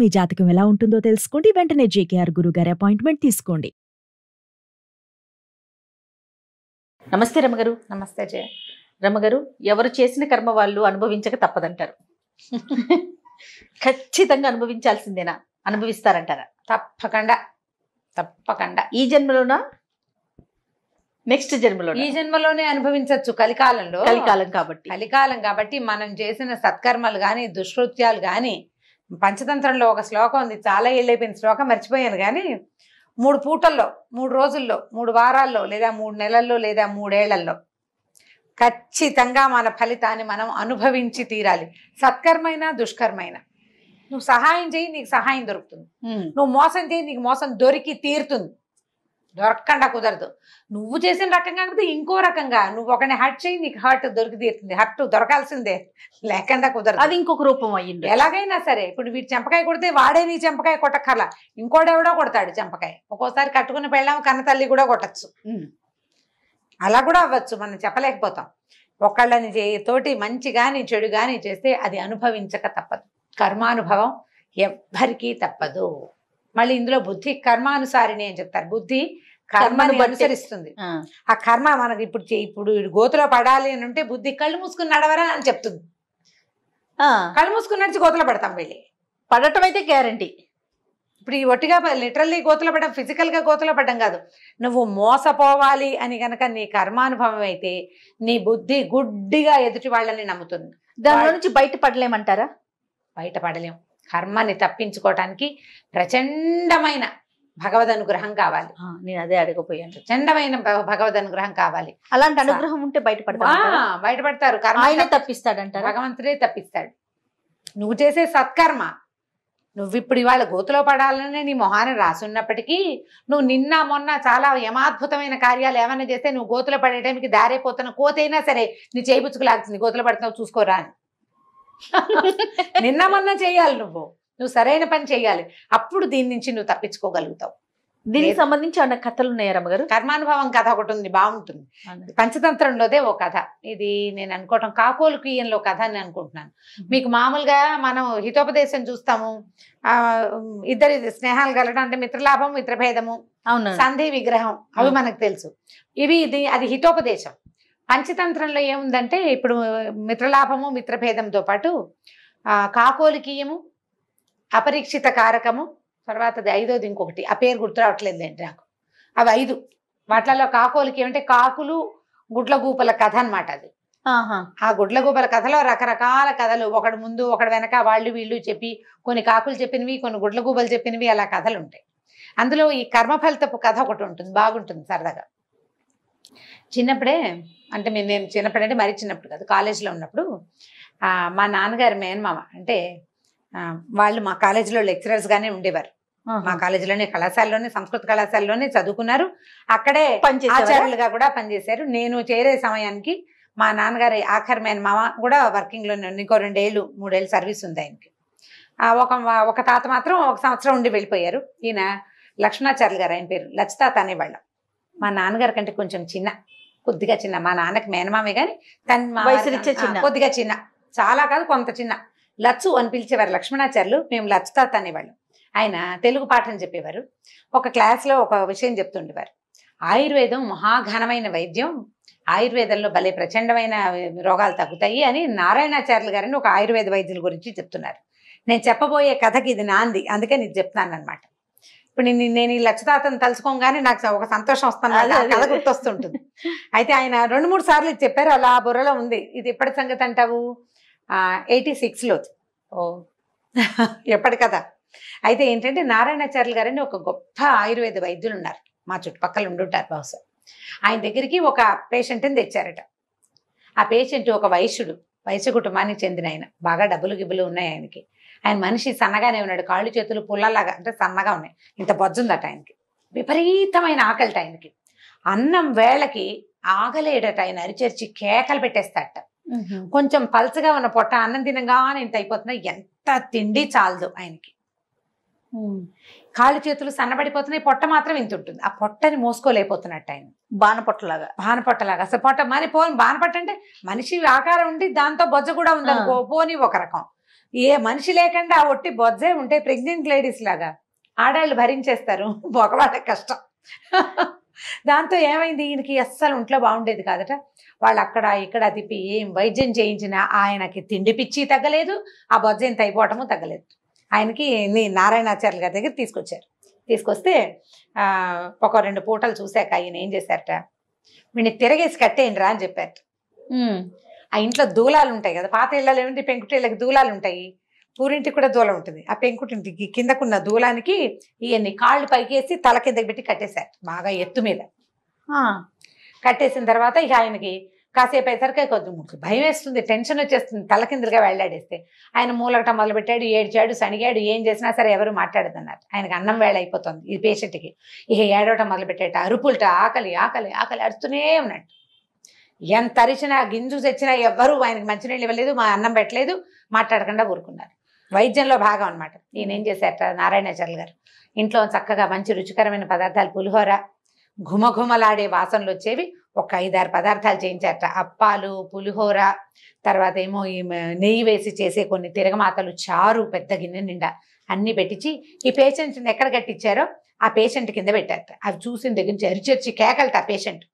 మీ జాతకం ఎలా ఉంటుందో తెలుసుకోండి. వెంటనే జేకేఆర్ గురుగారి అపాయింట్మెంట్ తీసుకోండి. నమస్తే రమగారు. నమస్తే జయ. రమగారు, ఎవరు చేసిన కర్మ వాళ్ళు అనుభవించక తప్పదంటారు. ఖచ్చితంగా అనుభవించాల్సిందేనా? అనుభవిస్తారంటారా? తప్పకుండా తప్పకుండా. ఈ జన్మలోనా, నెక్స్ట్ జన్మలో? ఈ జన్మలోనే అనుభవించవచ్చు. కలికాలంలో, కలికాలం కాబట్టి మనం చేసిన సత్కర్మలు కానీ దుష్కృత్యాలు కానీ, పంచతంత్రంలో ఒక శ్లోకం ఉంది, చాలా ఏళ్ళైపోయిన శ్లోకం, మర్చిపోయాను కానీ 3 పూటల్లో, 3 రోజుల్లో, 3 వారాల్లో, లేదా 3 నెలల్లో, లేదా 3 ఏళ్లలో ఖచ్చితంగా మన ఫలితాన్ని మనం అనుభవించి తీరాలి. సత్కర్మైనా దుష్కర్మైనా. నువ్వు సహాయం చేయి, నీకు సహాయం దొరుకుతుంది. నువ్వు మోసం చేయి, నీకు మోసం దొరికి తీరుతుంది. దొరకకుండా కుదరదు. నువ్వు చేసిన రకం కాకపోతే ఇంకో రకంగా నువ్వు ఒకరిని హర్ట్ చేయి, నీకు హర్ట్ దొరికి తీరుతుంది. హర్ట్ దొరకాల్సిందే, లేకుండా కుదరదు. అది ఇంకొక రూపం అయ్యింది. ఎలాగైనా సరే, ఇప్పుడు వీటి చెంపకాయ కొడితే వాడే నీ చెంపకాయ కొట్టక్కర్లా, ఇంకోడెవడో కొడతాడు చెంపకాయ. ఒక్కోసారి కట్టుకుని పెళ్ళాం కన్న తల్లి కూడా కొట్టచ్చు. అలా కూడా అవ్వచ్చు, మనం చెప్పలేకపోతాం. ఒకళ్ళని తోటి మంచి కానీ చెడు కానీ చేస్తే అది అనుభవించక తప్పదు. కర్మానుభవం ఎవ్వరికీ తప్పదు. మళ్ళీ ఇందులో బుద్ధి కర్మానుసారిణి అని చెప్తారు. బుద్ధి కర్మని అనుసరిస్తుంది. ఆ కర్మ మనకి ఇప్పుడు గోతులో పడాలి అని ఉంటే బుద్ధి కళ్ళు మూసుకుని నడవరా అని చెప్తుంది. కళ్ళు మూసుకుని నడిచి గోతులో పడతాం. వెళ్ళి పడటం అయితే గ్యారంటీ. ఇప్పుడు ఈ ఒట్టిగా లిటరల్లీ గోతులో పడడం, ఫిజికల్ గా గోతులో పడడం కాదు. నువ్వు మోసపోవాలి అని గనక నీ కర్మానుభవం అయితే నీ బుద్ధి గుడ్డిగా ఎదుటి వాళ్ళని నమ్ముతుంది. దానిలో నుంచి బయటపడలేమంటారా? బయటపడలేం. కర్మని తప్పించుకోవటానికి ప్రచండమైన భగవద్ అనుగ్రహం కావాలి. నేను అదే అడగపోయాను. ప్రచండమైన భగవద్ అనుగ్రహం కావాలి. అలాంటి అనుగ్రహం ఉంటే బయటపడతారు. ఆయన తప్పిస్తాడంటారు, భగవంతుడే తప్పిస్తాడు. నువ్వు చేసే సత్కర్మ, నువ్వు ఇప్పుడు ఇవాళ గోతులో పడాలనే నీ మొహాన్ని రాసున్నప్పటికీ, నువ్వు నిన్న మొన్న చాలా యమాద్భుతమైన కార్యాలు ఏమైనా చేస్తే నువ్వు గోతులో పడే టైంకి దారైపోతున్న కోతైనా సరే నీ చేయిపుచ్చుకులాగుతుంది, గోతులో పడుతున్నావు చూసుకోరా అని. నిన్న మొన్న చేయాలి, నువ్వు సరైన పని చేయాలి. అప్పుడు దీని నుంచి నువ్వు తప్పించుకోగలుగుతావు. దీనికి సంబంధించి అన్న కథలు ఉన్నాయా రమ్మగారు? కర్మానుభవం కథ ఒకటి ఉంది, బాగుంటుంది. పంచతంత్రంలోదే ఓ కథ. ఇది నేను అనుకోవటం కాకోలు కీయంలో కథ అని అనుకుంటున్నాను. మీకు మామూలుగా మనం హితోపదేశం చూస్తాము, ఇద్దరి స్నేహాలు కలగడం అంటే మిత్రలాభం మిత్రభేదము, సంధి విగ్రహం, అవి మనకు తెలుసు. అది హితోపదేశం. పంచతంత్రంలో ఏముందంటే ఇప్పుడు మిత్రలాభము మిత్రభేదంతో పాటు కాకోలికీయము, అపరీక్షిత కారకము, తర్వాత అది 5వది ఇంకొకటి, ఆ పేరు గుర్తు రావట్లేదులేండి నాకు. అవి 5. వాటిలలో కాకోలికి ఏమంటే కాకులు గుడ్లగూపల కథ అనమాట. అది ఆ గుడ్లగూపల కథలో రకరకాల కథలు, ఒకడు ముందు ఒకడు వెనక, వాళ్ళు వీళ్ళు చెప్పి, కొన్ని కాకులు చెప్పినవి, కొన్ని గుడ్లగూపలు చెప్పినవి, అలా కథలు ఉంటాయి. అందులో ఈ కర్మఫలితపు కథ ఒకటి ఉంటుంది, బాగుంటుంది సరదాగా. చిన్నప్పుడే, అంటే నేను చిన్నప్పుడంటే మరీ చిన్నప్పుడు కాదు, కాలేజీలో ఉన్నప్పుడు మా నాన్నగారి మేనమామ, అంటే వాళ్ళు మా కాలేజీలో లెక్చరర్స్గానే ఉండేవారు. మా కాలేజీలోనే, కళాశాలలోనే, సంస్కృత కళాశాలలోనే చదువుకున్నారు. అక్కడే ఆచార్యులుగా కూడా పనిచేశారు. నేను చేరే సమయానికి మా నాన్నగారి ఆఖరి మేనమామ కూడా వర్కింగ్లోనే, ఇంకో 2 ఏళ్ళు 3 ఏళ్ళు సర్వీస్ ఉంది ఆయనకి. ఒక తాత మాత్రం 1 సంవత్సరం ఉండి వెళ్ళిపోయారు. ఈయన లక్ష్మణాచార్యులు గారు, ఆయన పేరు లచ్చితాత అనేవాళ్ళం. మా నాన్నగారి కంటే కొంచెం చిన్న, కొద్దిగా చిన్న. మా నాన్నకి మేనమామే కానీ తన కొద్దిగా చిన్న, చాలా కాదు కొంత చిన్న. లచ్చు అని పిలిచేవారు లక్ష్మణాచార్యులు, మేము లచ్చితాత అనేవాళ్ళం. ఆయన తెలుగు పాఠం చెప్పేవారు. ఒక క్లాస్లో ఒక విషయం చెప్తుండేవారు. ఆయుర్వేదం మహాఘనమైన వైద్యం, ఆయుర్వేదంలో భలే ప్రచండమైన రోగాలు తగ్గుతాయి అని నారాయణాచార్యులు గారిని ఒక ఆయుర్వేద వైద్యుల గురించి చెప్తున్నారు. నేను చెప్పబోయే కథకి ఇది నాంది, అందుకే నేను చెప్తాను అనమాట. ఇప్పుడు నేను ఈ లచ్చితాతను తలుచుకోగానే నాకు ఒక సంతోషం వస్తుంది, కథ గుర్తొస్తుంటుంది. అయితే ఆయన 2-3 సార్లు ఇది చెప్పారు, అలా బుర్రలో ఉంది. ఇది ఎప్పటి సంగతి అంటావు? 86లో. ఎప్పటి కదా. అయితే ఏంటంటే నారాయణాచార్యులు గారని ఒక గొప్ప ఆయుర్వేద వైద్యులు ఉన్నారు, మా చుట్టుపక్కల ఉండుంటారు బహుశా. ఆయన దగ్గరికి ఒక పేషెంట్ని తెచ్చారట. ఆ పేషెంట్ ఒక వైశ్య కుటుంబానికి చెందిన ఆయన, బాగా డబ్బులు గిబ్బులు ఉన్నాయి ఆయనకి. ఆయన మనిషి సన్నగానే ఉన్నాడు, కాళ్ళు చేతులు పుల్లలాగా, అంటే సన్నగా ఉన్నాయి, ఇంత బొజ్జుందట ఆయనకి. విపరీతమైన ఆకలిట ఆయనకి. అన్నం వేళకి ఆగలేడట ఆయన, అరిచేర్చి కేకలు పెట్టేస్తాడట. కొంచెం పల్చగా ఉన్న పొట్ట అన్నం తినగానే ఇంత అయిపోతున్నాయి, ఎంత తిండి చాలదు ఆయనకి. కాళ్ళు చేతులు సన్నబడిపోతున్నాయి, పొట్ట మాత్రం ఇంత ఉంటుంది. ఆ పొట్టని మోసుకోలేకపోతున్నట్టు ఆయన, బాణపొట్టలాగా. అసలు పొట్ట మరి బాణపట్ట అంటే మనిషి ఆకారం ఉండి దాంతో బొజ్జ కూడా ఉందనుకో, పోని ఒక రకం. ఏ మనిషి లేకుండా ఆ ఒట్టి బొజ్జే ఉంటే ప్రెగ్నెంట్ లేడీస్ లాగా ఆడాళ్ళు భరించేస్తారు, మగవాళ్ళకి కష్టం. దాంతో ఏమైంది, ఈయనకి అస్సలు ఒంట్లో బాగుండేది కాదట. వాళ్ళు అక్కడ ఇక్కడ తిప్పి ఏం వైద్యం చేయించినా ఆయనకి తిండి పిచ్చి తగ్గలేదు, ఆ బొజ్జ ఎంత అయిపోవటము తగ్గలేదు. ఆయనకి నారాయణాచార్యుల గారి దగ్గర తీసుకొచ్చారు. తీసుకొస్తే ఒక 2 పూటలు చూశాక ఆయన ఏం చేశారట, వీడిని తిరగేసి కట్టేయండి రా అని చెప్పారట. ఆ ఇంట్లో దూలాలు ఉంటాయి కదా, పాత ఇళ్ళలో ఏమిటి పెంకుటిళ్ళకి దూలాలు ఉంటాయి, పూరింటికి కూడా దూలం ఉంటుంది. ఆ పెంకుటింటికి కిందకున్న దూలానికి ఈయన్ని కాళ్ళు పైకేసి తల కిందకి పెట్టి కట్టేశారు, బాగా ఎత్తు మీద. కట్టేసిన తర్వాత ఇక ఆయనకి కాసేపు అయ్యేసరికి కొంచెం భయం వేస్తుంది, టెన్షన్ వచ్చేస్తుంది, తల కిందలుగా వెళ్ళాడేస్తే. ఆయన మూలగటం మొదలుపెట్టాడు, ఏడ్చాడు, సణిగాడు, ఏం చేసినా సరే ఎవరు మాట్లాడదన్నారు. ఆయనకు అన్నం వేళ అయిపోతుంది ఈ పేషెంట్కి. ఇక ఏడవటం మొదలుపెట్టాట, అరుపులట, ఆకలి ఆకలి ఆకలి అరుస్తూనే ఉన్నాడు. ఎంత అరిచినా గింజు తెచ్చినా ఎవ్వరూ ఆయనకి మంచినీళ్ళు ఇవ్వలేదు, మా అన్నం పెట్టలేదు, మాట్లాడకుండా ఊరుకున్నారు. వైద్యంలో భాగం అనమాట. ఈయన ఏం చేశారట నారాయణాచార్యులు గారు, ఇంట్లో చక్కగా మంచి రుచికరమైన పదార్థాలు, పులిహోర, ఘుమఘుమలాడే వాసనలు వచ్చేవి ఒక 5-6 పదార్థాలు చేయించారట. అప్పాలు, పులిహోర, తర్వాత ఏమో ఈ నెయ్యి వేసి చేసే కొన్ని తిరగమాతలు, చారు పెద్ద గిన్నె నిండా అన్నీ పెట్టించి ఈ పేషెంట్ని ఎక్కడ కట్టించారో ఆ పేషెంట్ కింద పెట్టారట. అవి చూసిన దగ్గర నుంచి అరిచొచ్చి కేకలట, ఆ పేషెంట్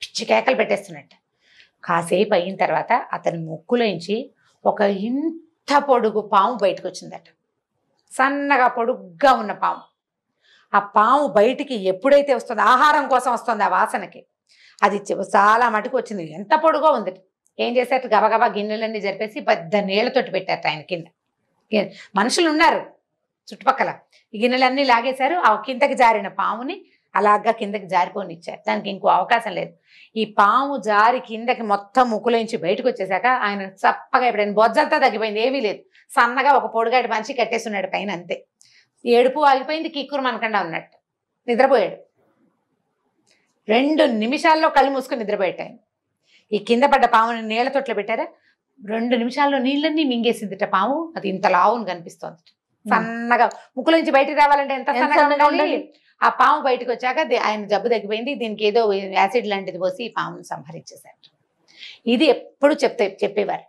పిచ్చి కేకలు పెట్టేస్తున్నట్ట. కాసేపు అయిన తర్వాత అతని ముక్కులోంచి ఒక ఇంత పొడుగు పాము బయటకు వచ్చిందట, సన్నగా పొడుగ్గా ఉన్న పాము. ఆ పాము బయటికి ఎప్పుడైతే వస్తుందో, ఆహారం కోసం వస్తుంది ఆ వాసనకి, అది చాలా మటుకు వచ్చింది, ఎంత పొడుగో ఉంది. ఏం చేశారు, గబగబా గిన్నెలన్నీ జరిపేసి పెద్ద నీళ్లతోటి పెట్టారట ఆయన కింద. మనుషులు ఉన్నారు చుట్టుపక్కల, ఈ గిన్నెలన్నీ లాగేశారు. ఆ కిందకి జారిన పాముని అలాగా కిందకి జారిపోనిచ్చారు, దానికి ఇంకో అవకాశం లేదు. ఈ పాము జారి కిందకి మొత్తం ముక్కులోంచి బయటకు వచ్చేసాక ఆయన చప్పగా ఎప్పుడైనా బొజ్జంతా తగ్గిపోయింది, ఏమీ లేదు, సన్నగా ఒక పొడుగాటి మనిషి కట్టేస్తున్నాడు పైన, అంతే. ఏడుపు ఆగిపోయింది, కిక్కురు మనకుండా ఉన్నట్టు నిద్రపోయాడు. 2 నిమిషాల్లో కళ్ళు మూసుకొని నిద్రపోయాడు. ఈ కింద పడ్డ పాముని నీళ్ల తొట్లో పెట్టారా, 2 నిమిషాల్లో నీళ్ళన్నీ మింగేసిందిట పాము. అది ఇంత లావును కనిపిస్తోంది, సన్నగా. ముక్కుల నుంచి బయటికి రావాలంటే ఎంత సన్నగా ఉండాలి. ఆ పాము బయటకు వచ్చాక ఆయన జబ్బు తగ్గిపోయింది, దీనికి ఏదో యాసిడ్ లాంటిది పోసి ఈ పామును సంహరించేశారు. ఇది ఎప్పుడు చెప్పేవారు.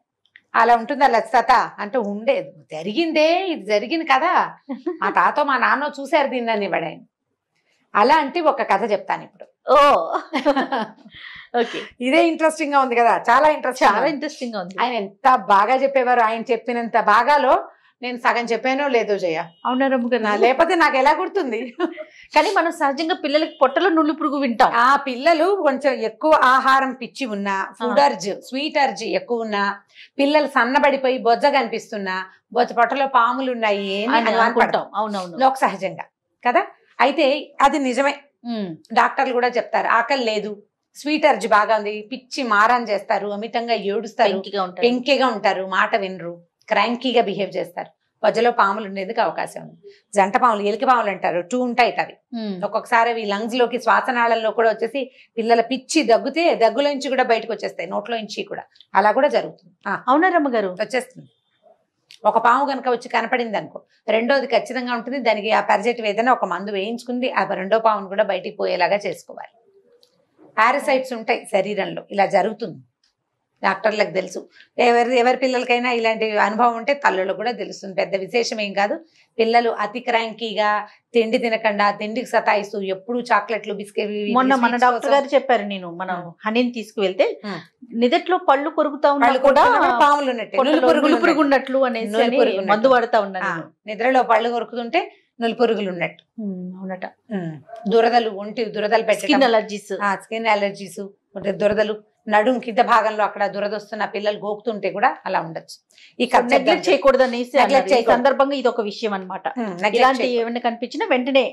అలా ఉంటుందా లలిత అంటే, ఉండేది, జరిగిందే, ఇది జరిగింది కదా, మా తాతో మా నాన్న చూశారు దీన్ని వాడాయన. అలాంటి ఒక కథ చెప్తాను ఇప్పుడు. ఓ ఓకే, ఇదే ఇంట్రెస్టింగ్ గా ఉంది కదా, చాలా ఇంట్రెస్టింగ్ గా ఉంది. ఆయన ఎంత బాగా చెప్పేవారు, ఆయన చెప్పినంత బాగాలో నేను సగం చెప్పానో లేదో జయ. అవునా రమ్మ గారు, లేకపోతే నాకు ఎలా గుర్తుంది. కానీ మనం సహజంగా పిల్లలకి పొట్టలో నుళ్ళు పురుగు వింటాం. ఆ పిల్లలు కొంచెం ఎక్కువ ఆహారం పిచ్చి ఉన్నా, ఫుడ్ అర్జ్, స్వీట్ అర్జ్ ఎక్కువ ఉన్నా, పిల్లలు సన్నబడిపోయి బొజ్జ కనిపిస్తున్నా, పొట్టలో పాములు ఉన్నాయి అని అనుకుంటాం. అవునవును, లోక సహజంగా కదా. అయితే అది నిజమే, డాక్టర్లు కూడా చెప్తారు, ఆకలి లేదు, స్వీట్ అర్జ్ బాగా ఉంది, పిచ్చి మారాన్ చేస్తారు, అమితంగా ఏడుస్తారు, పెంకిగా ఉంటారు, మాట వినరు, క్రాంకీగా బిహేవ్ చేస్తారు. పొజ్జలో పాములు ఉండేందుకు అవకాశం ఉంది. జంట పాములు, ఎలికి పాములు అంటారు, 2 ఉంటాయి అవి. ఒక్కొక్కసారి అవి లంగ్స్ లోకి, శ్వాసనాళంలో కూడా వచ్చేసి పిల్లల పిచ్చి దగ్గితే దగ్గులోంచి కూడా బయటకు వచ్చేస్తాయి, నోట్లోంచి కూడా. అలా కూడా జరుగుతుంది. అవునా రమ్మ గారు, వచ్చేస్తుంది. ఒక పాము కనుక వచ్చి కనపడింది అనుకో, రెండోది ఖచ్చితంగా ఉంటుంది, దానికి ఆ పారాసైటివ్ ఏదైనా ఒక మందు వేయించుకుంది ఆ రెండో పామును కూడా బయటికి పోయేలాగా చేసుకోవాలి. పారాసైట్స్ ఉంటాయి శరీరంలో, ఇలా జరుగుతుంది, డాక్టర్లకు తెలుసు. ఎవరి పిల్లలకైనా ఇలాంటి అనుభవం ఉంటే తల్లులకు కూడా తెలుస్తుంది, పెద్ద విశేషం ఏం కాదు. పిల్లలు అతి క్రాంకీగా తిండి తినకుండా, తిండికి సతాయిస్తూ, ఎప్పుడు చాక్లెట్లు, బిస్కెట్. మొన్న మన డాక్టర్ గారు చెప్పారు, నేను మనం హనీని తీసుకువెళ్తే నిదట్లో పళ్ళు కొరుకుతా ఉన్నా కూడా పాములు పురుగు ఉన్నట్లు అనేసి మందు పడతా ఉన్నాను. నిద్రలో పళ్ళు కొరుకుతుంటే నులిపురుగులు ఉన్నట్టు. అవునట. దురదలు, ఒంటి దురదలు పెట్టడం, స్కిన్ అలర్జీస్, దురదలు, నడుం కింద భాగంలో అక్కడ దురదొస్తున్న పిల్లలు గోకుతుంటే కూడా అలా ఉండొచ్చు. ఈ నెగ్లెక్ట్ చేయకూడదనేసి సందర్భంగా ఇది ఒక విషయం అనమాట. ఇలాంటి ఏమైనా కనిపించినా వెంటనే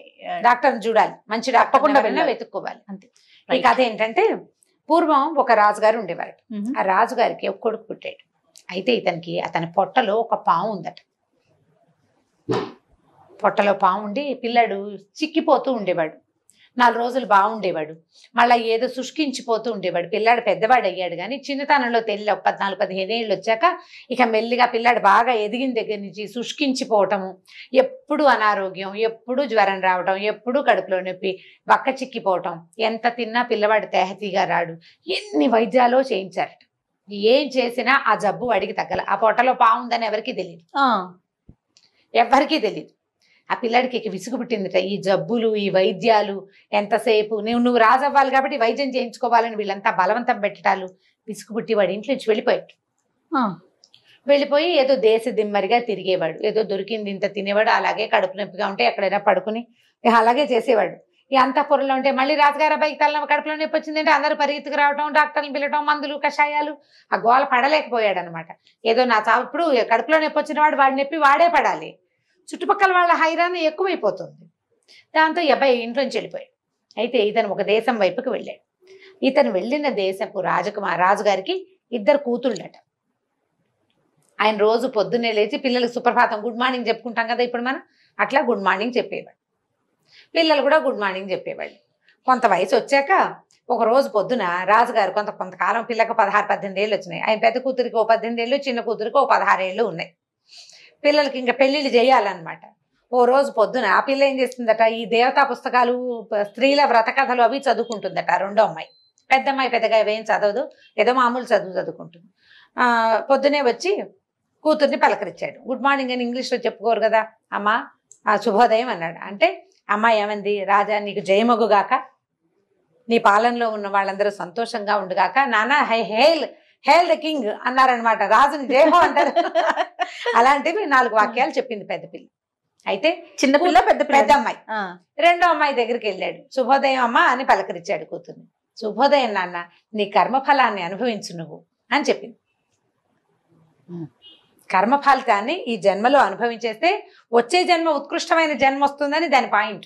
డాక్టర్ చూడాలి, మంచి డాక్టర్ వెతుక్కోవాలి, అంతే. ఈ కథ ఏంటంటే, పూర్వం ఒక రాజుగారు ఉండేవారు. ఆ రాజుగారికి ఒక కొడుకు పుట్టాడు. అయితే ఇతనికి అతని పొట్టలో ఒక పాము ఉందట. పొట్టలో పాము ఉండి పిల్లాడు చిక్కిపోతూ ఉండేవాడు. 4 రోజులు బాగుండేవాడు, మళ్ళీ ఏదో శుష్కించిపోతూ ఉండేవాడు. పిల్లాడు పెద్దవాడు అయ్యాడు, కానీ చిన్నతనంలో 14-15 ఏళ్ళు వచ్చాక ఇక మెల్లిగా పిల్లాడు బాగా ఎదిగిన దగ్గర నుంచి శుష్కించిపోవటము, ఎప్పుడు అనారోగ్యం, ఎప్పుడు జ్వరం రావటం, ఎప్పుడు కడుపులో నొప్పి, బక్క చిక్కిపోవటం, ఎంత తిన్నా పిల్లవాడు తేహతీగా రాడు. ఎన్ని వైద్యాలో చేయించారట. ఏం చేసినా ఆ జబ్బు వాడికి తగ్గల. ఆ పొట్టలో పాము ఉందని ఎవరికీ తెలియదు, ఎవరికీ తెలియదు. ఆ పిల్లాడికి ఇక విసుగు పుట్టిందిట, ఈ జబ్బులు, ఈ వైద్యాలు ఎంతసేపు, నువ్వు రాజు అవ్వాలి కాబట్టి వైద్యం చేయించుకోవాలని వీళ్ళంతా బలవంతం పెట్టడాలు. విసుగు పుట్టి వాడి ఇంట్లో నుంచి వెళ్ళిపోయాడు. వెళ్ళిపోయి ఏదో దేశ దిమ్మరిగా తిరిగేవాడు. ఏదో దొరికింది ఇంత తినేవాడు. అలాగే కడుపు నొప్పిగా ఉంటే ఎక్కడైనా పడుకుని అలాగే చేసేవాడు. ఈ అంతఃపురంలో ఉంటే మళ్ళీ రాజుగారు అబ్బాయికి కడుపులో నొప్పి వచ్చిందంటే అందరూ పరిగెత్తుకు రావడం, డాక్టర్లు పిలవడం, మందులు కషాయాలు. ఆ గోల పడలేకపోయాడు అనమాట. ఏదో నా చావు, ఇప్పుడు కడుపులో నొప్పి వచ్చిన వాడి నొప్పి వాడే పడాలి. చుట్టుపక్కల వాళ్ళ హైరాణ ఎక్కువైపోతుంది. దాంతో ఈ అబ్బాయి ఇంట్లోంచి వెళ్ళిపోయాడు. అయితే ఇతను ఒక దేశం వైపుకి వెళ్ళాడు. ఇతను వెళ్ళిన దేశపు రాజుగారికి 2 కూతుళ్ళట. ఆయన రోజు పొద్దున్నే లేచి పిల్లలకు సుప్రభాతం గుడ్ మార్నింగ్ చెప్పుకుంటాం కదా ఇప్పుడు మనం, అట్లా గుడ్ మార్నింగ్ చెప్పేవాడు. పిల్లలు కూడా గుడ్ మార్నింగ్ చెప్పేవాళ్ళు. కొంత వయసు వచ్చాక ఒక రోజు పొద్దున రాజుగారు కొంతకాలం పిల్లకి 16-18 ఏళ్ళు వచ్చినాయి. ఆయన పెద్ద కూతురికి 18 ఏళ్ళు, చిన్న కూతురికి 16 ఏళ్ళు ఉన్నాయి. పిల్లలకి ఇంకా పెళ్లిళ్ళు చేయాలన్నమాట. ఓ రోజు పొద్దున ఆ పిల్ల ఏం చేస్తుందట, ఈ దేవతా పుస్తకాలు, స్త్రీల వ్రత కథలు అవి చదువుకుంటుందట. రెండో అమ్మాయి, పెద్ద అమ్మాయి పెద్దగా ఏం చదవదు, ఏదో మామూలు చదువుకుంటుంది. పొద్దునే వచ్చి కూతుర్ని పలకరించాడు. గుడ్ మార్నింగ్ అని ఇంగ్లీష్లో చెప్పుకోరు కదా. అమ్మ శుభోదయం అన్నాడు. అంటే అమ్మాయి ఏమంది, రాజా నీకు జయమగుగాక, నీ పాలనలో ఉన్న వాళ్ళందరూ సంతోషంగా ఉండుగాక. నాన్న హేల్ హేల్ ద కింగ్ అన్నారనమాట. రాజుని జయహో అంటారు. అలాంటివి 4 వాక్యాలు చెప్పింది పెద్ద పిల్ల. అయితే చిన్నపిల్ల పెద్ద అమ్మాయి రెండో అమ్మాయి దగ్గరికి వెళ్ళాడు. శుభోదయం అమ్మ అని పలకరించాడు కూతుర్ని. శుభోదయం నాన్న, నీ కర్మఫలాన్ని అనుభవించు నువ్వు అని చెప్పింది. కర్మఫలితాన్ని ఈ జన్మలో అనుభవించేస్తే వచ్చే జన్మ ఉత్కృష్టమైన జన్మ వస్తుందని దాని పాయింట్.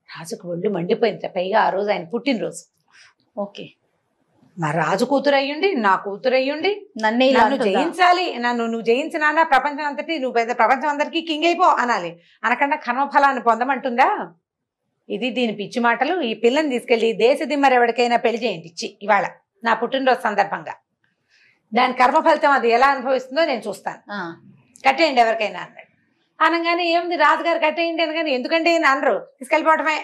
రాజుకు ఒళ్ళు మండిపోయింది. పైగా ఆ రోజు ఆయన పుట్టినరోజు. ఓకే, మా రాజు కూతురు అయ్యుండి, నా కూతురు అయ్యుండి నన్ను జయించాలి, నువ్వు జయించినా ప్రపంచం అంతటి, నువ్వు పెద్ద ప్రపంచం అందరికీ కింగ్ అయిపో అనాలి. అనకుండా కర్మఫలాన్ని పొందమంటుందా? ఇది దీని పిచ్చి మాటలు. ఈ పిల్లని తీసుకెళ్ళి దేశ దిమ్మరు ఎవరికైనా పెళ్లి చేయండి ఇచ్చి ఇవాళ నా పుట్టినరోజు సందర్భంగా. దాని కర్మ ఫలితం అది ఎలా అనుభవిస్తుందో నేను చూస్తాను, కట్టేయండి ఎవరికైనా అన్నాడు. అనగానే ఏముంది, రాజుగారు కట్టేయండి అనగానే ఎందుకంటే అనరు, తీసుకెళ్ళిపోవటమే.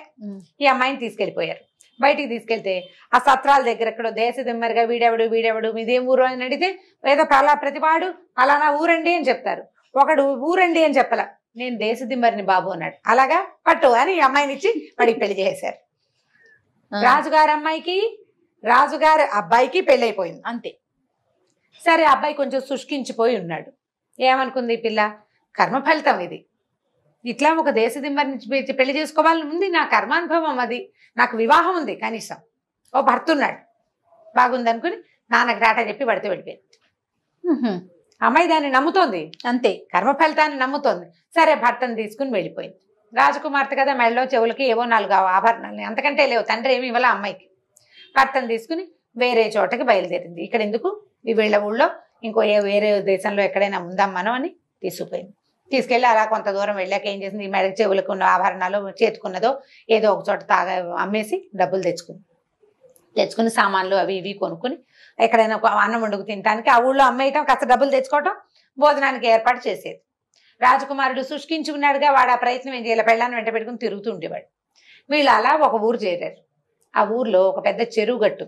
ఈ అమ్మాయిని తీసుకెళ్ళిపోయారు. బయటికి తీసుకెళ్తే ఆ సత్రాల దగ్గర ఎక్కడో దేశ దిమ్మరిగా వీడెవడు మీదేం ఊరు అని అడిగితే ఏదో ప్రతివాడు అలానా ఊరండి అని చెప్తారు. ఒకడు ఊరండి అని చెప్పలా, నేను దేశ దిమ్మరిని బాబు అన్నాడు. అలాగా పట్టు అని ఈ అమ్మాయిని ఇచ్చి వాడికి పెళ్లి చేశారు. రాజుగారి అమ్మాయికి రాజుగారి అబ్బాయికి పెళ్ళైపోయింది అంతే. సరే, అబ్బాయి కొంచెం శుష్కించిపోయి ఉన్నాడు. ఏమనుకుంది ఈ పిల్ల, కర్మ ఫలితం ఇది, ఇట్లా ఒక దేశ దిమ్మరిని పెళ్లి చేసుకోవాలని ఉంది, నా కర్మానుభవం అది, నాకు వివాహం ఉంది, కనీసం ఓ భర్త ఉన్నాడు, బాగుంది అనుకుని నాన్నకి టాటా చెప్పి పడితే వెళ్ళిపోయింది. అమ్మాయి దాన్ని నమ్ముతోంది అంతే, కర్మ ఫలితాన్ని నమ్ముతోంది. సరే, భర్తను తీసుకుని వెళ్ళిపోయింది. రాజకుమార్తె కదా, మెళ్ళలో చెవులకి ఏవో 4 ఆభరణాలు, అంతకంటే లేవు, తండ్రి ఏమి ఇవ్వాల అమ్మాయికి. భర్తను తీసుకుని వేరే చోటకి బయలుదేరింది. ఇక్కడ ఎందుకు, ఈ వీళ్ళ ఊళ్ళో ఇంకో వేరే దేశంలో ఎక్కడైనా ఉందాం మనం అని తీసుకుపోయింది. తీసుకెళ్ళి అలా కొంత దూరం వెళ్ళాక ఏం చేసింది, ఈ మెడకి చెవులకు ఉన్న ఆభరణాలు చేతుకున్నదో ఏదో ఒక చోట అమ్మేసి డబ్బులు తెచ్చుకుని సామాన్లు అవి ఇవి కొనుక్కుని ఎక్కడైనా అన్నం వండుకు తినడానికి ఆ ఊళ్ళో అమ్మేయటం, కాస్త డబ్బులు తెచ్చుకోవటం, భోజనానికి ఏర్పాటు చేసేది. రాజకుమారుడు శుష్కించి ఉన్నాడుగా, వాడు ఆ ప్రయత్నం ఏం చేయాలి, పెళ్ళాన్ని వెంట పెట్టుకుని తిరుగుతూ ఉండేవాడు. వీళ్ళు అలా ఒక ఊరు చేరారు. ఆ ఊర్లో ఒక పెద్ద చెరువు గట్టు.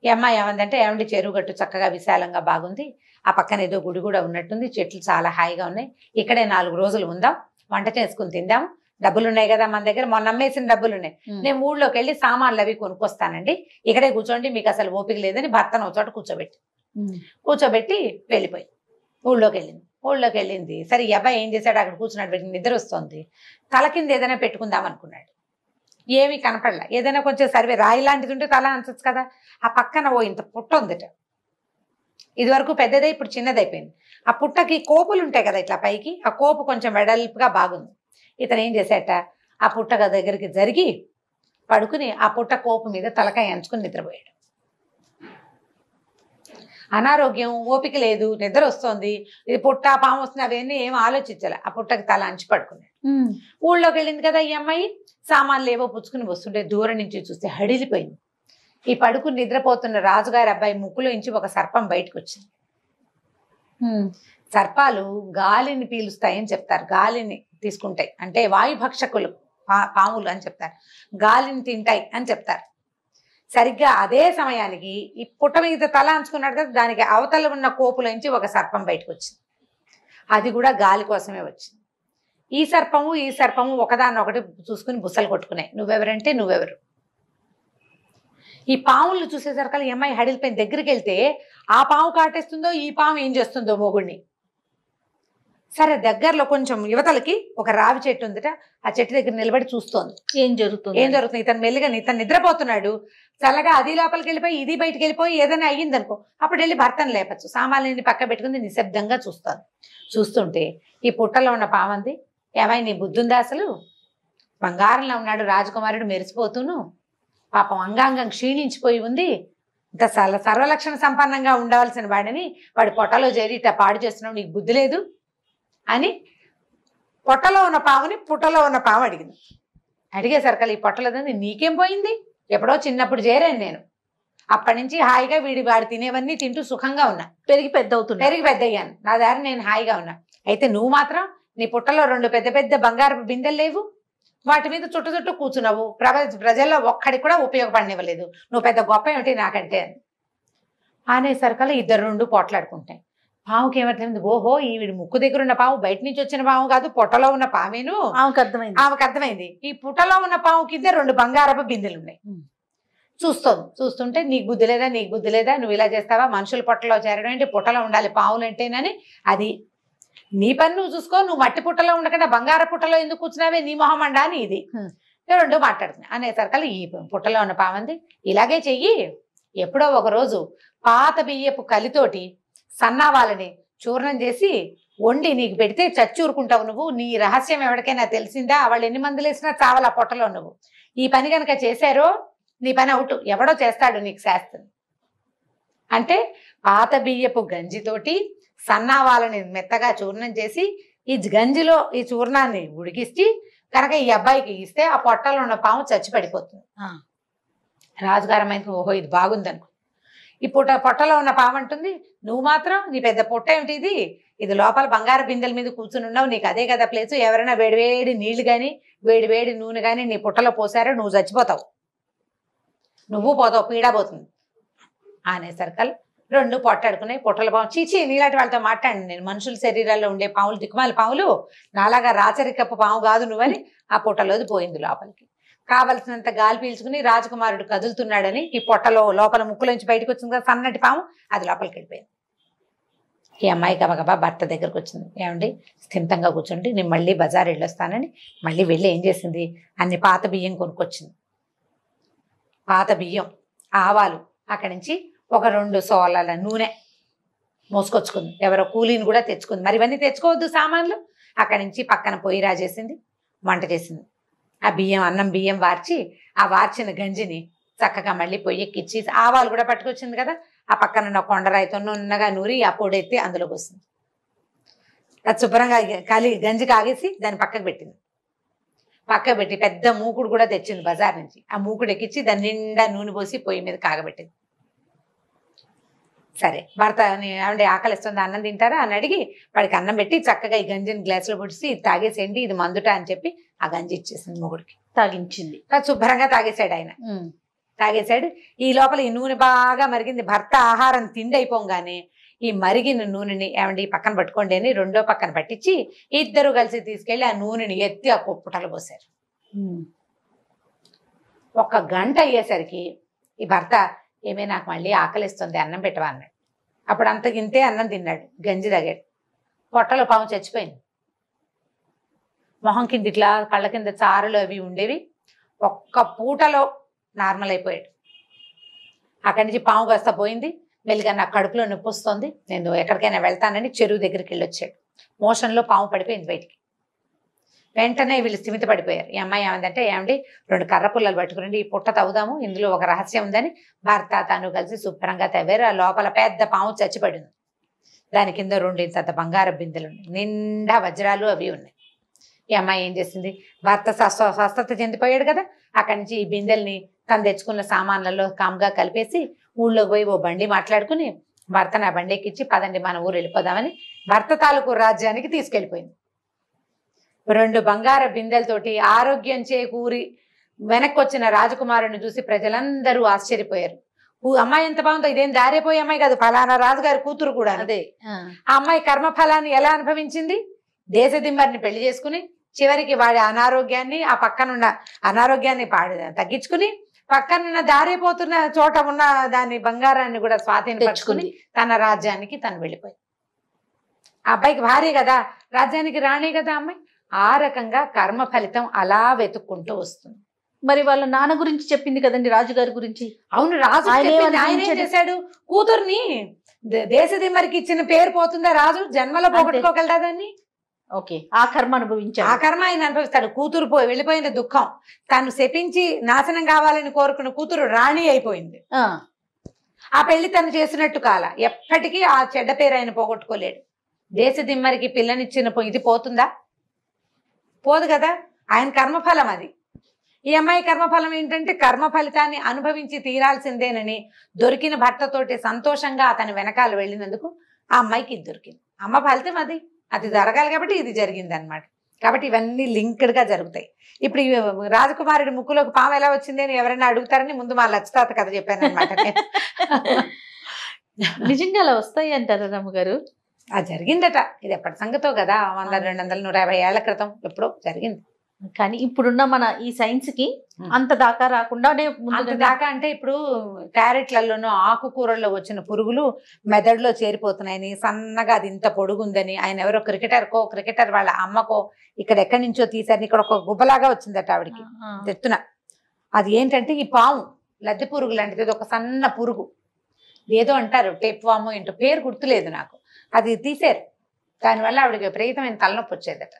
ఈ అమ్మాయి ఏమందంటే, ఏమండి చెరువు గట్టు చక్కగా విశాలంగా బాగుంది, ఆ పక్కన ఏదో గుడి కూడా ఉన్నట్టుంది, చెట్లు చాలా హాయిగా ఉన్నాయి, ఇక్కడే 4 రోజులు ఉందాం, వంట చేసుకుని తిందాం, డబ్బులు ఉన్నాయి కదా మన దగ్గర, మొన్న అమ్మేసిన డబ్బులు ఉన్నాయి, నేను ఊళ్ళోకి వెళ్ళి సామాన్లు అవి కొనుక్కొస్తానండి, ఇక్కడే కూర్చోండి, మీకు అసలు ఓపిక లేదని భర్తను ఒక చోట కూర్చోబెట్టి వెళ్ళిపోయి ఊళ్ళోకి వెళ్ళింది. సరే, ఈ అబ్బాయి ఏం చేశాడు, అక్కడ కూర్చున్నాడు, వీటికి నిద్ర వస్తుంది, తల కింద ఏదైనా పెట్టుకుందాం అనుకున్నాడు. ఏమీ కనపడలే. ఏదైనా కొంచెం సర్వే రాయి లాంటిది ఉంటే తల అనొచ్చు కదా. ఆ పక్కన ఇంత పుట్ట ఉందిట. ఇది వరకు పెద్దదే, ఇప్పుడు చిన్నదైపోయింది. ఆ పుట్టకి కోపులు ఉంటాయి కదా ఇట్లా పైకి, ఆ కోపు కొంచెం వెడల్పుగా బాగుంది. ఇతను ఏం చేశాట, ఆ పుట్ట దగ్గరికి జరిగి పడుకుని ఆ పుట్ట కోపు మీద తలకాయ అంచుకుని నిద్రపోయాడు. అనారోగ్యం, ఓపిక లేదు, నిద్ర వస్తుంది, ఇది పుట్ట పాము వస్తుంది అవన్నీ ఏం ఆలోచించాలి. ఆ పుట్టకి తల అంచి పడుకున్నాడు. ఊళ్ళోకి వెళ్ళింది కదా ఈ అమ్మాయి, సామాన్లు ఏవో పుచ్చుకుని వస్తుంటే దూరం నుంచి చూస్తే హడిలిపోయింది. ఈ పడుకుని నిద్రపోతున్న రాజుగారి అబ్బాయి ముక్కులో నుంచి ఒక సర్పం బయటకు వచ్చింది. సర్పాలు గాలిని పీలుస్తాయని చెప్తారు, గాలిని తీసుకుంటాయి, అంటే వాయుభక్షకులు పాములు అని చెప్తారు, గాలిని తింటాయి అని చెప్తారు. సరిగ్గా అదే సమయానికి ఈ పుట్ట మీద తల అంచుకున్నాడు కదా, దానికి అవతల ఉన్న కోపులోంచి ఒక సర్పం బయటకు వచ్చింది. అది కూడా గాలి కోసమే వచ్చింది. ఈ సర్పము ఒకదాన్నొకటి చూసుకుని బుసలు కొట్టుకున్నాయి. నువ్వెవరంటే నువ్వెవరు. ఈ పాములు చూసేసరికి ఈ అమ్మాయి హడిలిపోయిన దగ్గరికి వెళ్తే ఆ పాము కాటేస్తుందో ఈ పాము ఏం చేస్తుందో మొగుడిని. సరే దగ్గరలో కొంచెం యువతలకి ఒక రావి చెట్టు ఉందిట, ఆ చెట్టు దగ్గర నిలబడి చూస్తోంది ఏం జరుగుతుంది. ఇతను మెల్లిగా ఇతను నిద్రపోతున్నాడు. చల్లగా అది లోపలికి వెళ్ళిపోయి ఇది బయటికి వెళ్ళిపోయి ఏదైనా అయ్యింది అనుకో, అప్పుడు వెళ్ళి భర్తను లేపచ్చు. సామాన్యుని పక్క పెట్టుకుని నిశ్శబ్దంగా చూస్తాను. చూస్తుంటే ఈ పుట్టలో ఉన్న పామంది, ఏమై నీ బుద్ధుందా అసలు? బంగారంలో ఉన్నాడు రాజకుమారుడు మెరిసిపోతూను, పాపం అంగాంగం క్షీణించిపోయి ఉంది. ఇంత సర్వలక్షణ సంపన్నంగా ఉండవలసిన వాడిని వాడి పొట్టలో చేరి ఇట్లా పాడు చేస్తున్నావు, నీకు బుద్ధి లేదు అని పొట్టలో ఉన్న పాముని పుట్టలో ఉన్న పాము అడిగింది. అడిగేసరికి ఈ పొట్టలేదని నీకేం పోయింది, ఎప్పుడో చిన్నప్పుడు చేరాను నేను, అప్పటి నుంచి హాయిగా వాడు తినేవన్నీ తింటూ సుఖంగా ఉన్నా, పెరిగి పెద్దయ్యాను, నా దారి నేను హాయిగా ఉన్నా. అయితే నువ్వు మాత్రం నీ పుట్టలో 2 పెద్ద పెద్ద బంగారపు బిందెలు లేవు, వాటి మీద చుట్టూ కూర్చున్నావు, ప్రజల్లో ఒక్కడికి కూడా ఉపయోగపడనివ్వలేదు, నువ్వు పెద్ద గొప్ప ఏమిటి నాకంటే అనేసరికల్లా 2 పోట్లాడుకుంటాయి. పాముకి ఏమర్థమైంది, ఓహో ఈవిడి ముక్కు దగ్గర ఉన్న పాము బయట నుంచి వచ్చిన పాము కాదు, పొట్టలో ఉన్న పామేను. ఆమెకు అర్థమైంది. ఈ పుట్టలో ఉన్న పాము కింద 2 బంగారపు బిందెలు ఉన్నాయి. చూస్తుంటే నీకు బుద్ధి లేదా, నువ్వు ఇలా చేస్తావా, మనుషుల పొట్టలో చేరడం ఏంటి, పుట్టలో ఉండాలి పావులు అంటేనని, అది నీ పని నువ్వు చూసుకో, నువ్వు మట్టి పుట్టలో ఉండకుండా బంగార పుట్టలో ఎందుకు కూర్చున్నావే, నీ మొహం అండా అని ఇది 2 మాట్లాడుతున్నాయి. అనేసరికల్లా ఈ పుట్టలో ఉన్న పామంది, ఇలాగే చెయ్యి, ఎప్పుడో ఒక రోజు పాత బియ్యపు కలితోటి సన్నావాలని చూర్ణం చేసి వండి నీకు పెడితే చచ్చూరుకుంటావు నువ్వు, నీ రహస్యం ఎవరికైనా తెలిసిందా, వాళ్ళు ఎన్ని మందులు వేసినా చావాలా పొట్టలో నువ్వు, ఈ పని కనుక చేశారో నీ పని అవుట్, ఎవడో చేస్తాడు నీకు శాస్త్రం అంటే పాత బియ్యపు గంజితోటి సన్నావాలని మెత్తగా చూర్ణం చేసి ఈ గంజిలో ఈ చూర్ణాన్ని ఉడికిస్తే కనుక ఈ అబ్బాయికి ఇస్తే ఆ పొట్టలో ఉన్న పాము చచ్చి పడిపోతుంది. రాజుగారం అయితే ఓహో ఇది బాగుందనుకో. ఈ పొట్టలో ఉన్న పాము అంటుంది, నువ్వు మాత్రం నీ పెద్ద పొట్ట ఏమిటి ఇది లోపల బంగారు బిందెల మీద కూర్చుని ఉన్నావు, నీకు అదే కదా ప్లేసు, ఎవరైనా వేడివేడి నీళ్లు కానీ వేడివేడి నూనె కానీ నీ పుట్టలో పోసారో నువ్వు చచ్చిపోతావు, నువ్వు పోతావు, పీడా పోతుంది అనేసరికల్ 2 పొట్టాడుకున్నాయి. పొట్టల పాము చీచి నీలాంటి వాళ్ళతో మాట్లాడండి, నేను మనుషుల శరీరాల్లో ఉండే పాములు దిక్కుమాల పాములు, నాలాగా రాచరికప్పు పాము కాదు నువ్వని ఆ పొట్టలోది పోయింది లోపలికి. కావలసినంత గాలి పీల్చుకుని రాజకుమారుడు కదులుతున్నాడని ఈ పొట్టలో లోపల ముక్కులోంచి బయటకు వచ్చింది కదా సన్నటి పాము, అది లోపలికి వెళ్ళిపోయింది. ఈ అమ్మాయి గబగబా భర్త దగ్గరకు వచ్చింది, ఏమండి స్థిమితంగా కూర్చోండి, నేను మళ్ళీ బజార్ వెళ్ళొస్తానని మళ్ళీ వెళ్ళి ఏం చేసింది, అన్ని పాత బియ్యం కొనుక్కొచ్చింది. పాత బియ్యం, ఆవాలు, అక్కడి నుంచి ఒక 2 సోలాల నూనె మోసుకొచ్చుకుంది. ఎవరో కూలీని కూడా తెచ్చుకుంది. మరి ఇవన్నీ తెచ్చుకోవద్దు సామాన్లు. అక్కడి నుంచి పక్కన పొయ్యి రాజేసింది, వంట చేసింది. ఆ అన్నం బియ్యం వార్చి ఆ వార్చిన గంజిని చక్కగా మళ్ళీ పొయ్యికిచ్చి ఆవాలు కూడా పట్టుకొచ్చింది కదా, ఆ పక్కన ఉన్న కొండరాయితో నున్నగా నూరి ఆ పొడెత్తి అందులోకి వస్తుంది. అది శుభ్రంగా గంజి కాగేసి దాన్ని పక్కకు పెట్టింది. పక్కకు పెట్టి పెద్ద మూకుడు కూడా తెచ్చింది బజార్ నుంచి. ఆ మూకుడు ఎక్కించి దాని నిండా నూనె పోసి పొయ్యి మీద కాగబెట్టింది. సరే భర్త ఏమంటే ఆకలిస్తుంది అన్నం తింటారా అని అడిగి వాడికి అన్నం పెట్టి చక్కగా ఈ గంజిని గ్లాసులో పొడిచి తాగేసేయండి, ఇది మందుట అని చెప్పి ఆ గంజి ఇచ్చేసింది మొగుడికి, తాగించింది. శుభ్రంగా తాగేశాడు ఆయన. తాగేశాడు. ఈ లోపల ఈ నూనె బాగా మరిగింది. భర్త ఆహారం తిండి అయిపోగానే ఈ మరిగిన నూనెని ఏమండి పక్కన పట్టుకోండి అని 2వ పక్కన పట్టించి 2 కలిసి తీసుకెళ్లి ఆ నూనెని ఎత్తి ఆ పుట్టలు పోసారు. 1 గంట అయ్యేసరికి ఈ భర్త ఏమే నాకు మళ్ళీ ఆకలిస్తుంది అన్నం పెట్టవా అన్నాడు. అప్పుడు అంతకింతే అన్నం తిన్నాడు, గంజి తాగాడు. పొట్టలో పాము చచ్చిపోయింది. మొహం కింద ఇట్లా కళ్ళ కింద చారులు అవి ఉండేవి. 1 పూటలో నార్మల్ అయిపోయాడు. అక్కడి నుంచి పాము కాస్త పోయింది. మెల్లిగా నాకు కడుపులో నొప్పి వస్తుంది, నేను ఎక్కడికైనా వెళ్తానని చెరువు దగ్గరికి వెళ్ళొచ్చాడు. మోషన్లో పాము పడిపోయింది బయటికి. వెంటనే వీళ్ళు స్థిమిత పడిపోయారు. ఈ అమ్మాయి ఏమందంటే, ఏమండి 2 కర్ర పుల్లలు పట్టుకురండి, ఈ పుట్ట తవ్వుదాము, ఇందులో ఒక రహస్యం ఉందని భర్త తను కలిసి శుభ్రంగా తవ్వారు. ఆ లోపల పెద్ద పాము చచ్చిపడింది. దాని కింద 2 ఇంత బంగారు బిందెలు ఉన్నాయి, నిండా వజ్రాలు అవి ఉన్నాయి. ఈ అమ్మాయి ఏం చేసింది, భర్త స్వస్థత చెందిపోయాడు కదా, అక్కడి నుంచి ఈ బిందెల్ని తను తెచ్చుకున్న సామాన్లలో కామ్గా కలిపేసి ఊళ్ళోకి పోయి ఓ బండి మాట్లాడుకుని భర్త నా బండి ఎక్కించి పదండి మన ఊరు వెళ్ళిపోదామని భర్త తాలూకు రాజ్యానికి తీసుకెళ్ళిపోయింది. 2 బంగార బిందెలతోటి ఆరోగ్యం చేకూరి వెనక్కి వచ్చిన రాజకుమారుని చూసి ప్రజలందరూ ఆశ్చర్యపోయారు. అమ్మాయి ఎంత బాగుందో, ఇదేం దారిపోయే అమ్మాయి కాదు, ఫలానా రాజుగారి కూతురు కూడా. అదే ఆ అమ్మాయి కర్మఫలాన్ని ఎలా అనుభవించింది? దేశదిమ్మరిని పెళ్లి చేసుకుని చివరికి వాడి అనారోగ్యాన్ని, ఆ పక్కనున్న అనారోగ్యాన్ని తగ్గించుకుని పక్కనున్న దారిపోతున్న చోట ఉన్న దాని బంగారాన్ని కూడా స్వాధీనపరుచుకుని తన రాజ్యానికి తను వెళ్ళిపోయి. ఆ అబ్బాయికి భార్య కదా, రాజ్యానికి రాణి కదా అమ్మాయి. ఆ రకంగా కర్మ ఫలితం అలా వెతుక్కుంటూ వస్తుంది. మరి వాళ్ళ నాన్న గురించి చెప్పింది కదండి, రాజుగారి గురించి. అవును, రాజు ఆయన ఏం చేశాడు? కూతుర్ని దేశదిమ్మరికి ఇచ్చిన పేరు పోతుందా? రాజు జన్మలో పోగొట్టుకోగలదా దాన్ని? ఓకే, ఆ కర్మ అనుభవించాడు. ఆ కర్మ ఆయన అనుభవిస్తాడు. కూతురు వెళ్ళిపోయిన దుఃఖం, తను శపించి నాశనం కావాలని కోరుకున్న కూతురు రాణి అయిపోయింది. ఆ పెళ్లి తను చేసినట్టు కాల, ఎప్పటికీ ఆ చెడ్డ పేరు ఆయన పోగొట్టుకోలేడు. దేశదిమ్మరికి పిల్లనిచ్చిన ఇది పోతుందా? పోదు కదా. ఆయన కర్మఫలం అది. ఈ అమ్మాయి కర్మఫలం ఏంటంటే కర్మ ఫలితాన్ని అనుభవించి తీరాల్సిందేనని దొరికిన భర్తతోటి సంతోషంగా అతని వెనకాల వెళ్ళినందుకు ఆ అమ్మాయికి ఇది దొరికింది. అమ్మ ఫలితం అది, అది జరగాలి కాబట్టి ఇది జరిగింది అనమాట. కాబట్టి ఇవన్నీ లింక్డ్ గా జరుగుతాయి. ఇప్పుడు రాజకుమారుడి ముక్కులోకి పాము ఎలా వచ్చింది అని ఎవరైనా అడుగుతారని ముందు మా లచ్చతాత కథ చెప్పాను అనమాట. నిజంగా అలా వస్తాయి అంటారా రమ్మగారు? అది జరిగిందట. ఇది ఎప్పటి సంగతో కదా, 100, 200, 150 ఏళ్ల క్రితం ఎప్పుడో జరిగింది. కానీ ఇప్పుడున్న మన ఈ సైన్స్ కి అంత దాకా రాకుండానే, అంత దాకా అంటే ఇప్పుడు క్యారెట్లలోనూ ఆకుకూరల్లో వచ్చిన పురుగులు మెదడులో చేరిపోతున్నాయని, సన్నగా అది ఇంత పొడుగుందని, ఆయన ఎవరో క్రికెటర్ వాళ్ళ అమ్మకో ఇక్కడ ఎక్కడి నుంచో తీసారని ఇక్కడ ఒక గుబ్బలాగా వచ్చిందట ఆవిడికి తెత్తున. అది ఏంటంటే ఈ పాము లద్దె పురుగు లాంటిది, ఒక సన్న పురుగు ఏదో అంటారు, టేప్ వాము ఏంటో పేరు గుర్తులేదు నాకు. అది తీసారు. దానివల్ల ఆవిడకి విపరీతమైన తలనొప్పి వచ్చేదట.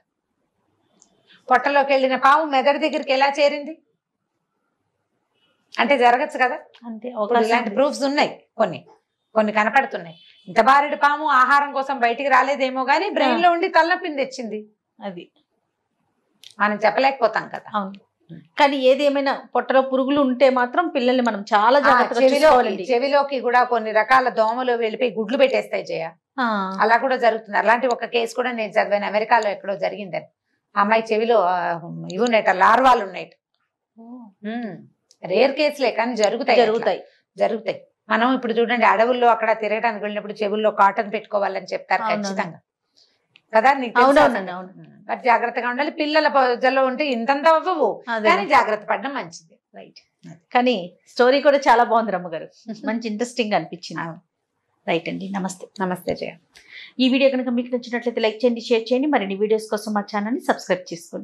పొట్టలోకి వెళ్ళిన పాము మెదడు దగ్గరికి ఎలా చేరింది అంటే జరగచ్చు కదా. అంతే, ఇలాంటి ప్రూఫ్స్ ఉన్నాయి, కొన్ని కనపడుతున్నాయి. ఇంత బారెడు పాము ఆహారం కోసం బయటికి రాలేదేమో గానీ బ్రెయిన్ లో ఉండి తలనొప్పిని తెచ్చింది. అది మనం చెప్పలేకపోతాం కదా. అవును, కానీ ఏదేమైనా పొట్టలో పురుగులు ఉంటే మాత్రం పిల్లల్ని మనం చాలా జాగ్రత్తగా, చెవిలోకి కూడా కొన్ని రకాల దోమలు వెళ్ళిపోయి గుడ్లు పెట్టేస్తాయి జయ. అలా కూడా జరుగుతుంది. అలాంటి ఒక కేసు కూడా నేను చదివాను, అమెరికాలో ఎక్కడో జరిగిందని. అమ్మాయి చెవిలో ఇవి ఉన్నాయట, లార్వాలు ఉన్నాయట. రేర్ కేసులే కానీ జరుగుతాయి. మనం ఇప్పుడు చూడండి, అడవుల్లో అక్కడ తిరగడానికి వెళ్ళినప్పుడు చెవుల్లో కాటన్ పెట్టుకోవాలని చెప్తారు ఖచ్చితంగా కదా. మరి జాగ్రత్తగా ఉండాలి. పిల్లల పొజల్లో ఉంటే ఇంతంత అవ్వవు, కానీ జాగ్రత్త పడడం మంచిది. రైట్. కానీ స్టోరీ కూడా చాలా బాగుంది రమ్మగారు, మంచి ఇంట్రెస్టింగ్ అనిపించింది. రైట్ అండి, నమస్తే జయ. ఈ వీడియో కనుక మీకు నచ్చినట్లయితే లైక్ చేయండి, షేర్ చేయండి. మరిన్ని వీడియోస్ కోసం మా ఛానల్ని సబ్స్క్రైబ్ చేసుకోండి.